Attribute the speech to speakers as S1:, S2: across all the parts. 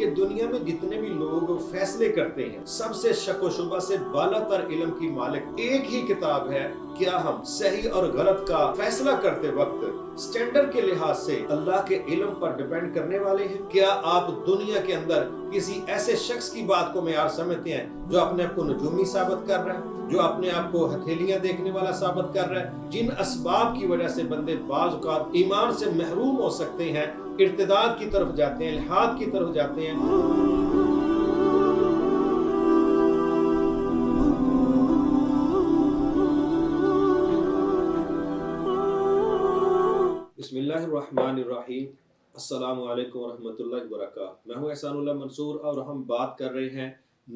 S1: کہ دنیا میں جتنے بھی لوگ فیصلے کرتے ہیں सबसे शक व शुबा से बालातर इल्म की मालिक एक ही किताब है। क्या हम सही और गलत का फैसला करते वक्त स्टैंडर्ड के लिहाज से अल्लाह के इल्म पर डिपेंड करने वाले हैं? क्या आप दुनिया के अंदर किसी ऐसे शख्स की बात को मेयार समझते हैं जो अपने आप को नजूमी साबित कर रहा है, जो अपने आप को हथेलियां देखने वाला साबित कर रहा है, जिन असबाब की वजह से बंदे बाज़ औक़ात ईमान से महरूम हो सकते हैं, इर्तिदाद की तरफ जाते हैं, इल्हाद की तरफ जाते हैं। बिस्मिल्लाहिर्रहमानिर्रहीम, अस्सलामु अलैकुम वरहमतुल्लाहि वबरकातुहू। मैं हूँ एहसानुल्लाह मंसूर और हम बात कर रहे हैं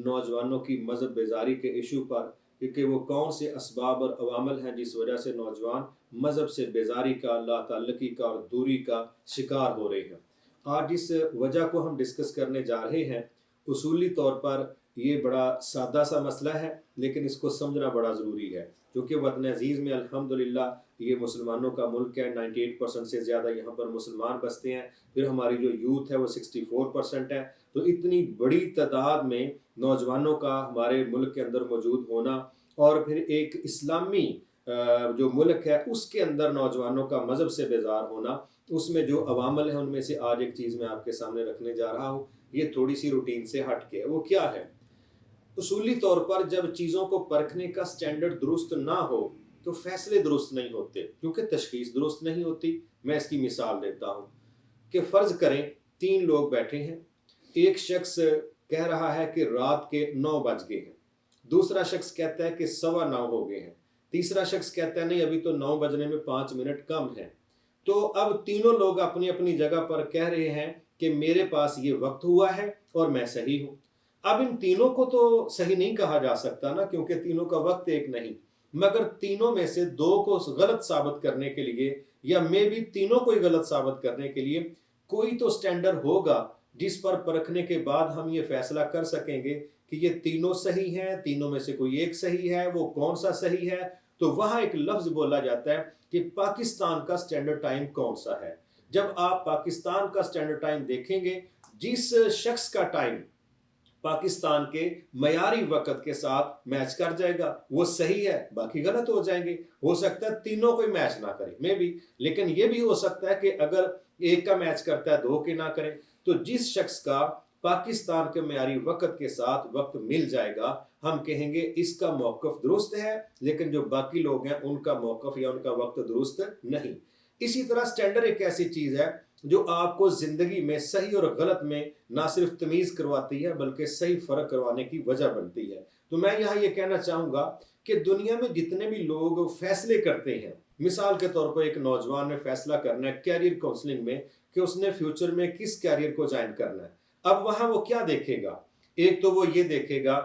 S1: नौजवानों की मज़हब बेजारी के इशू पर, क्योंकि वो कौन से असबाब और अवामल हैं जिस वजह से नौजवान मज़हब से बेजारी का, अल्लाह ताल्लुकी का और दूरी का शिकार हो रहे हैं। आज जिस वजह को हम डिस्कस करने जा रहे हैं, उसूली तौर पर ये बड़ा सादा सा मसला है, लेकिन इसको समझना बड़ा ज़रूरी है, क्योंकि वतन अजीज़ में अल्हम्दुलिल्लाह ये मुसलमानों का मुल्क है। 98% से ज़्यादा यहाँ पर मुसलमान बसते हैं। फिर हमारी जो यूथ है वो 64% है। तो इतनी बड़ी तादाद में नौजवानों का हमारे मुल्क के अंदर मौजूद होना, और फिर एक इस्लामी जो मुल्क है उसके अंदर नौजवानों का मज़हब से बेजार होना, उसमें जो अवामल है उनमें से आज एक चीज़ मैं आपके सामने रखने जा रहा हूँ। ये थोड़ी सी रूटीन से हट के है। वो क्या है? उसूली तौर पर जब चीज़ों को परखने का स्टैंडर्ड दुरुस्त ना हो तो फैसले दुरुस्त नहीं होते, क्योंकि तशखीस दुरुस्त नहीं होती। मैं इसकी मिसाल देता हूँ कि फ़र्ज़ करें 3 लोग बैठे हैं। एक शख्स कह रहा है कि रात के 9 बज गए हैं, दूसरा शख्स कहता है कि 9:15 हो गए हैं, तीसरा शख्स कहता है नहीं अभी तो 9 बजने में 5 मिनट कम है। तो अब तीनों लोग अपनी अपनी जगह पर कह रहे हैं कि मेरे पास ये वक्त हुआ है और मैं सही हूँ। अब इन तीनों को तो सही नहीं कहा जा सकता ना, क्योंकि तीनों का वक्त एक नहीं, मगर तीनों में से 2 को गलत साबित करने के लिए, या मे भी तीनों को ही गलत साबित करने के लिए कोई तो स्टैंडर्ड होगा जिस पर परखने के बाद हम ये फैसला कर सकेंगे कि ये तीनों सही हैं, तीनों में से कोई एक सही है। वो कौन सा सही है? तो वहाँ एक लफ्ज़ बोला जाता है कि पाकिस्तान का स्टैंडर्ड टाइम कौन सा है। जब आप पाकिस्तान का स्टैंडर्ड टाइम देखेंगे, जिस शख्स का टाइम पाकिस्तान के मयारी वक़्त के साथ मैच कर जाएगा वो सही है, बाकी गलत हो जाएंगे। हो सकता है तीनों कोई मैच ना करे, मे भी, लेकिन ये भी हो सकता है कि अगर एक का मैच करता है 2 के ना करें। तो जिस शख्स का पाकिस्तान के मयारी वक़्त के साथ वक्त मिल जाएगा, हम कहेंगे इसका मौक़िफ़ दुरुस्त है, लेकिन जो बाकी लोग हैं उनका मौक़िफ़ या उनका वक्त दुरुस्त नहीं। इसी तरह स्टैंडर्ड एक ऐसी चीज़ है जो आपको ज़िंदगी में सही और गलत में ना सिर्फ तमीज़ करवाती है, बल्कि सही फ़र्क करवाने की वजह बनती है। तो मैं यहाँ ये कहना चाहूँगा कि दुनिया में जितने भी लोग फैसले करते हैं, मिसाल के तौर पर एक नौजवान ने फैसला करना है कैरियर काउंसलिंग में कि उसने फ्यूचर में किस कैरियर को ज्वाइन करना है। अब वहाँ वो क्या देखेगा? एक तो वो ये देखेगा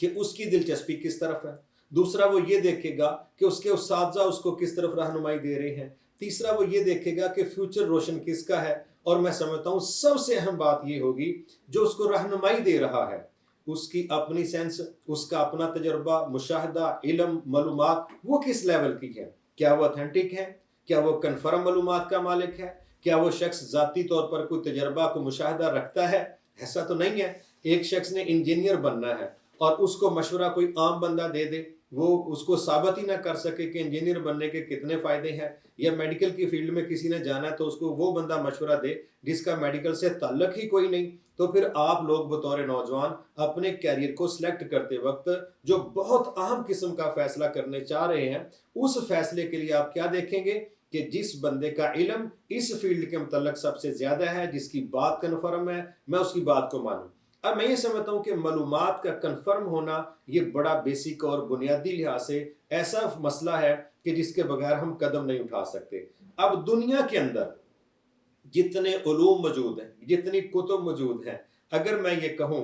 S1: कि उसकी दिलचस्पी किस तरफ है, दूसरा वो ये देखेगा कि उसके उस्ताद उसको किस तरफ रहनुमाई दे रहे हैं, तीसरा वो ये देखेगा कि फ्यूचर रोशन किसका है, और मैं समझता हूँ सबसे अहम बात ये होगी जो उसको रहनुमाई दे रहा है, उसकी अपनी सेंस, उसका अपना तजर्बा, मुशाहदा, इल्म, मालूमात वो किस लेवल की है। क्या वो ऑथेंटिक है? क्या वो कन्फर्म मालूमात का मालिक है? क्या वो शख्स ज़ाती तौर पर कोई तजर्बा को मुशाहदा रखता है? ऐसा तो नहीं है। एक शख्स ने इंजीनियर बनना है और उसको मशवरा कोई आम बंदा दे दे, वो उसको साबित ही ना कर सके कि इंजीनियर बनने के कितने फ़ायदे हैं, या मेडिकल की फील्ड में किसी ने जाना है तो उसको वो बंदा मशवरा दे जिसका मेडिकल से ताल्लुक ही कोई नहीं। तो फिर आप लोग बतौर नौजवान अपने कैरियर को सिलेक्ट करते वक्त जो बहुत अहम किस्म का फ़ैसला करने चाह रहे हैं, उस फैसले के लिए आप क्या देखेंगे कि जिस बंदे का इल्म इस फील्ड के मुतल्लिक सबसे ज़्यादा है, जिसकी बात कन्फर्म है, मैं उसकी बात को मानूँ। अब मैं ये समझता हूँ कि मालूमात का कन्फर्म होना ये बड़ा बेसिक और बुनियादी लिहाज से ऐसा मसला है कि जिसके बगैर हम कदम नहीं उठा सकते। अब दुनिया के अंदर जितने उलूम मौजूद हैं, जितनी कुतुब मौजूद हैं, अगर मैं ये कहूँ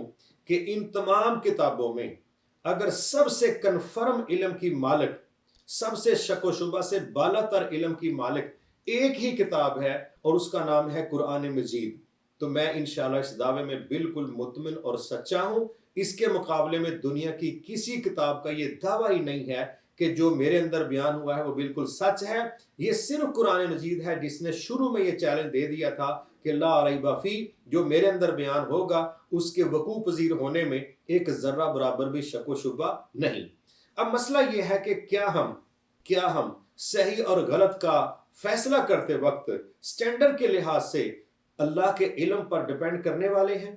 S1: कि इन तमाम किताबों में अगर सबसे कन्फर्म इल्म की मालिक, सबसे शक व शुबा से बालातर इल्म की मालिक एक ही किताब है और उसका नाम है कुरान मजीद, तो मैं इंशाअल्लाह इस दावे में बिल्कुल मुतमिन और सच्चा हूँ। इसके मुकाबले में दुनिया की किसी किताब का ये दावा ही नहीं है कि जो मेरे अंदर बयान हुआ है वो बिल्कुल सच है। ये सिर्फ कुरान मजीद है जिसने शुरू में ये चैलेंज दे दिया था کہ لا ریب فی، جو میرے اندر بیان ہوگا اس کے وقوع پذیر ہونے میں ایک ذرہ برابر بھی شک و شبہ نہیں۔ اب مسئلہ یہ ہے کہ کیا ہم صحیح اور غلط کا فیصلہ کرتے وقت سٹینڈرڈ کے لحاظ سے اللہ کے علم پر ڈیپینڈ کرنے والے ہیں،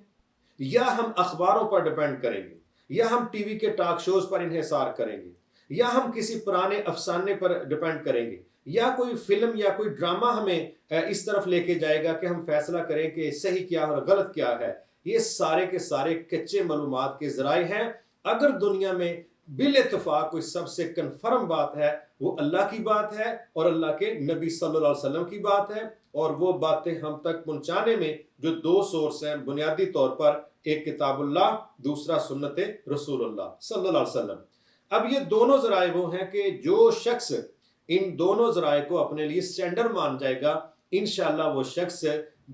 S1: یا ہم اخباروں پر ڈیپینڈ کریں گے، یا ہم ٹی وی کے ٹاک شوز پر انحصار کریں گے، یا ہم کسی پرانے افسانے پر ڈیپینڈ کریں گے، یا کوئی فلم یا کوئی ڈرامہ ہمیں اس طرف لے کے جائے گا کہ ہم فیصلہ کریں کہ صحیح کیا اور غلط کیا ہے۔ یہ سارے کے سارے کچے معلومات کے ذرائع ہیں۔ اگر دنیا میں بالاتفاق کوئی سب سے کنفرم بات ہے وہ اللہ کی بات ہے اور اللہ کے نبی صلی اللہ علیہ وسلم کی بات ہے، اور وہ باتیں ہم تک پہنچانے میں جو دو سورس ہیں بنیادی طور پر، ایک کتاب اللہ، دوسرا سنت رسول اللہ صلی اللہ علیہ وسلم۔ اب یہ دونوں ذرائع وہ ہیں کہ جو شخص ان دونوں ذرائع کو اپنے لیے سٹینڈرڈ مان جائے گا، انشاءاللہ وہ شخص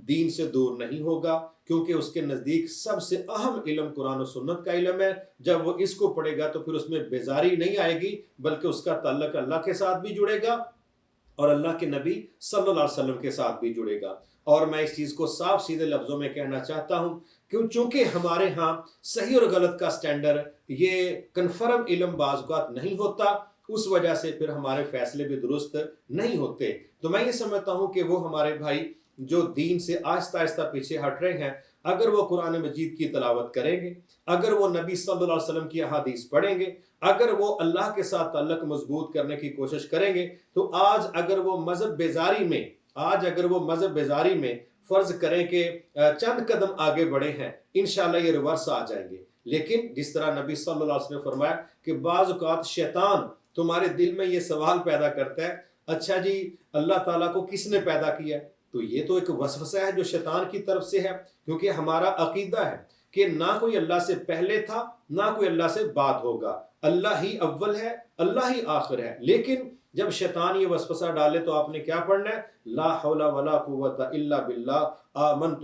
S1: دین سے دور نہیں ہوگا، کیونکہ اس کے نزدیک سب سے اہم علم قرآن و سنت کا علم ہے۔ جب وہ اس کو پڑھے گا تو پھر اس میں بیزاری نہیں آئے گی، بلکہ اس کا تعلق اللہ کے ساتھ بھی جڑے گا اور اللہ کے نبی صلی اللہ علیہ وسلم کے ساتھ بھی جڑے گا۔ اور میں اس چیز کو صاف سیدھے لفظوں میں کہنا چاہتا ہوں کہ چونکہ ہمارے ہاں صحیح اور غلط کا سٹینڈرڈ یہ کنفرم علم بعض اوقات نہیں ہوتا، اس وجہ سے پھر ہمارے فیصلے بھی درست نہیں ہوتے۔ تو میں یہ سمجھتا ہوں کہ وہ ہمارے بھائی جو دین سے آہستہ آہستہ پیچھے ہٹ رہے ہیں، اگر وہ قرآن مجید کی تلاوت کریں گے، اگر وہ نبی صلی اللہ علیہ وسلم کی احادیث پڑھیں گے، اگر وہ اللہ کے ساتھ تعلق مضبوط کرنے کی کوشش کریں گے، تو آج اگر وہ مذہب بیزاری میں فرض کریں کہ چند قدم آگے بڑھے ہیں، انشاءاللہ یہ ریورس آ جائیں گے۔ لیکن جس طرح نبی صلی اللہ علیہ وسلم نے فرمایا کہ بعض اوقات شیطان تمہارے دل میں یہ سوال پیدا کرتا ہے، اچھا جی اللہ تعالیٰ کو کس نے پیدا کیا؟ تو یہ تو ایک وسوسہ ہے جو شیطان کی طرف سے ہے، کیونکہ ہمارا عقیدہ ہے کہ نہ کوئی اللہ سے پہلے تھا نہ کوئی اللہ سے بعد ہوگا، اللہ ہی اول ہے، اللہ ہی آخر ہے۔ لیکن جب شیطان یہ وسوسہ ڈالے تو آپ نے کیا پڑھنا ہے؟ لا حول ولا قوت الا باللہ، آمنت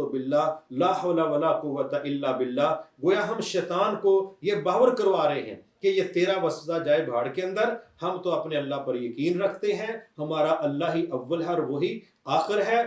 S1: باللہ، لا حول ولا قوت الا باللہ۔ گویا ہم شیطان کو یہ باور کروا رہے ہیں کہ یہ تیرا وسوسہ جائے بھاڑ کے اندر، ہم تو اپنے اللہ پر یقین رکھتے ہیں، ہمارا اللہ ہی اول ہے اور وہی آخر ہے۔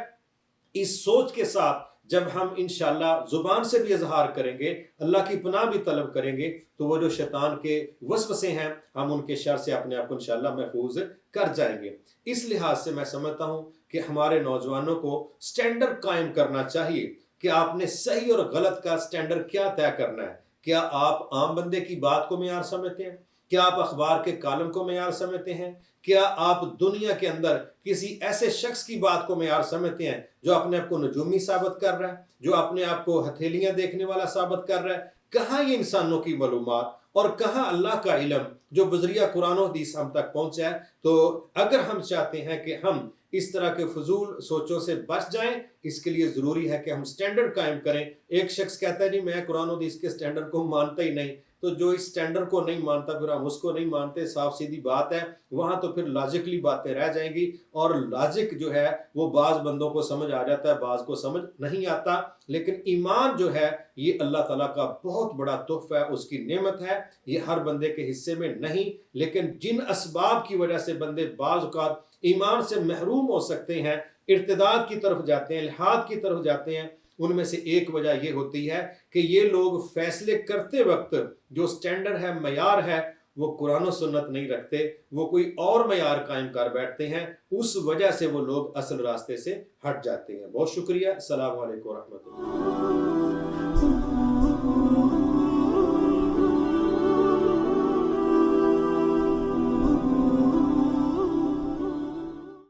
S1: اس سوچ کے ساتھ جب ہم انشاءاللہ زبان سے بھی اظہار کریں گے، اللہ کی پناہ بھی طلب کریں گے، تو وہ جو شیطان کے وسوسے ہیں ہم ان کے شر سے اپنے آپ کو انشاءاللہ محفوظ کر جائیں گے۔ اس لحاظ سے میں سمجھتا ہوں کہ ہمارے نوجوانوں کو سٹینڈرڈ قائم کرنا چاہیے کہ آپ نے صحیح اور غلط کا سٹینڈرڈ کیا طے کرنا ہے۔ کیا آپ عام بندے کی بات کو معیار سمجھتے ہیں؟ کیا آپ اخبار کے کالم کو معیار سمجھتے ہیں؟ کیا آپ دنیا کے اندر کسی ایسے شخص کی بات کو معیار سمجھتے ہیں جو اپنے آپ کو نجومی ثابت کر رہا ہے، جو اپنے آپ کو ہتھیلیاں دیکھنے والا ثابت کر رہا ہے؟ کہاں یہ انسانوں کی معلومات اور کہاں اللہ کا علم جو بذریعہ قرآن و حدیث ہم تک پہنچا ہے؟ تو اگر ہم چاہتے ہیں کہ ہم اس طرح کے فضول سوچوں سے بچ جائیں، اس کے لیے ضروری ہے کہ ہم سٹینڈرڈ قائم کریں۔ ایک شخص کہتا ہے جی میں قرآن و حدیث کے سٹینڈرڈ کو مانتا ہی نہیں، تو جو اس سٹینڈرڈ کو نہیں مانتا پھر ہم اس کو نہیں مانتے، صاف سیدھی بات ہے۔ وہاں تو پھر لاجکلی باتیں رہ جائیں گی، اور لاجک جو ہے وہ بعض بندوں کو سمجھ آ جاتا ہے، بعض کو سمجھ نہیں آتا۔ لیکن ایمان جو ہے یہ اللہ تعالیٰ کا بہت بڑا تحفہ ہے، اس کی نعمت ہے، یہ ہر بندے کے حصے میں نہیں۔ لیکن جن اسباب کی وجہ سے بندے بعض اوقات ایمان سے محروم ہو سکتے ہیں، ارتداد کی طرف جاتے ہیں، الحاد کی طرف جاتے ہیں، ان میں سے ایک وجہ یہ ہوتی ہے کہ یہ لوگ فیصلے کرتے وقت جو سٹینڈرڈ ہے، معیار ہے، وہ قرآن و سنت نہیں رکھتے، وہ کوئی اور معیار قائم کر بیٹھتے ہیں، اس وجہ سے وہ لوگ اصل راستے سے ہٹ جاتے ہیں۔ بہت شکریہ، السلام علیکم ورحمۃ اللہ۔